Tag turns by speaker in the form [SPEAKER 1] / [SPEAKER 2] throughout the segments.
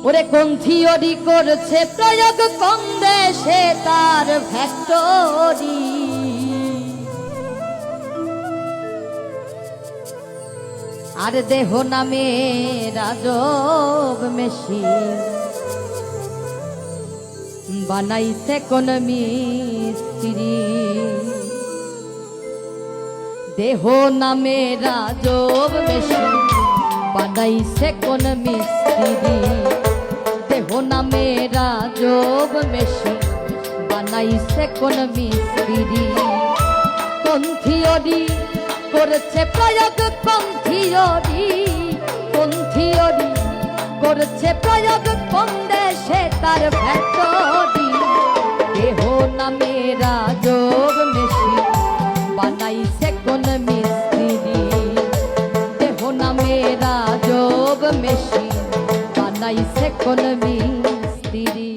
[SPEAKER 1] ওরে কোন থিওরি করছে প্রয়োগ কোন দেশে তার ফ্যাক্টরি। আর দেহ নামে রাজব মেশিন বানাইছে কোন মিস্ত্রি। দেহ নামে রাজব মেশিন বানাইছে কোন মিস্ত্রি। দেহ নামে রাজব মেশিন বানাইছে কোন মিস্ত্রি। কোন থিওরি করেছে প্রয়োগ কোন থিওরি। কোন থিওরি করেছে প্রয়োগ কোন দেশে তার ফ্যাক্টরি। দেহ নামে রাজব মেশিন বানাইছে কোন মিস্ত্রি। দেহ নামে রাজব মেশিন বানাইছে কোন মিস্ত্রি।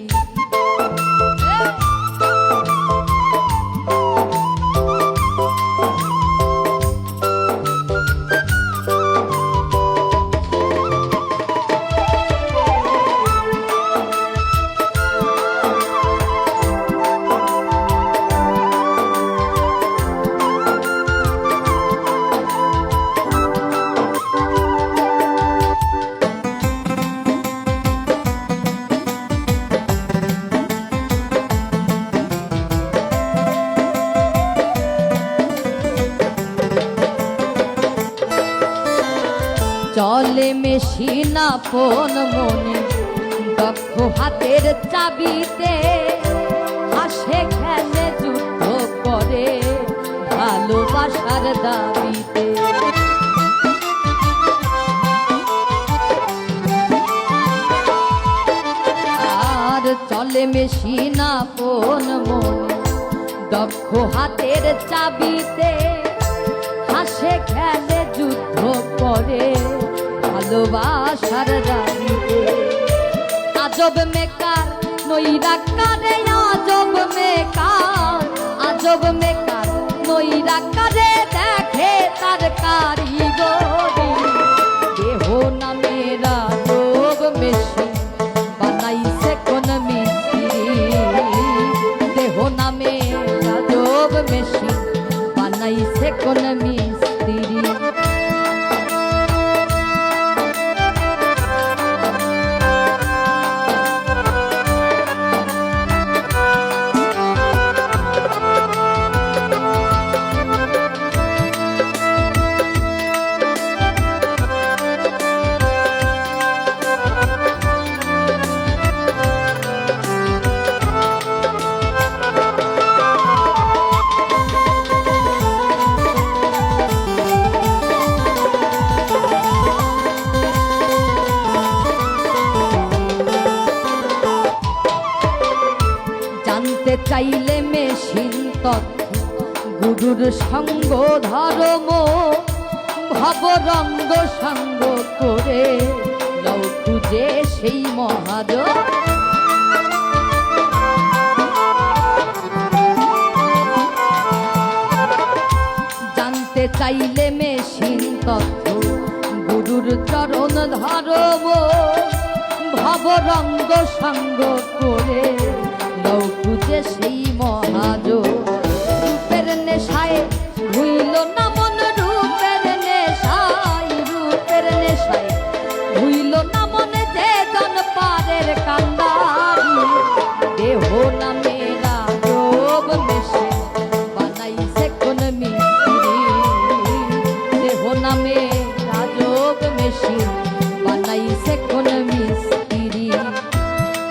[SPEAKER 1] চলে মেশিন আপন মনে দক্ষ হাতের চাবিতে। হাসে খেলে যুদ্ধ করে ভালোবাসার দাবিতে। আর চলে মেশিন আপন মনে দক্ষ হাতের চাবিতে। হাসে খেলে যুদ্ধ করে ভালোবাসার দাবিতে। আজব মেকার নৈরাকারে আজব মেকার। আজব মেকার নৈরাকারে দেখে তার কারিগরি। দেহ নামে রাজব মেশিন বানাইছে কোন মিস্ত্রি। দেহ নামে রাজব মেশিন বানাইছে কোন মিস্ত্রি। জানতে চাইলে মেশিন তথ্য গুরুর সঙ্গ ধর্ম ভবরঙ্গ সঙ্গ করে লও খুঁজে সেই মহাজ। জানতে চাইলে মেশিন তথ্য গুরুর চরণ ধর্ম ভবরঙ্গ সঙ্গ করে লও খুঁজে সেই মহাজ। রূপের নেশায় ভুইল না মন রূপের নেশায়। রূপের নেশায় ভুইল না মনে যে জন পারের কান্দারি। দেহ নামে রাজব মেশিন বানাইছে কোন মিস্ত্রি। দেহ নামে রাজব মেশিন বানাইছে কোন মিস্ত্রি।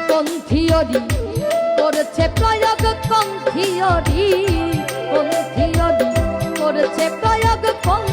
[SPEAKER 1] কোন থিওরি করেছে প্রয়োগ কোন থিওরি। কোন থিওরি করেছে প্রয়োগ কোন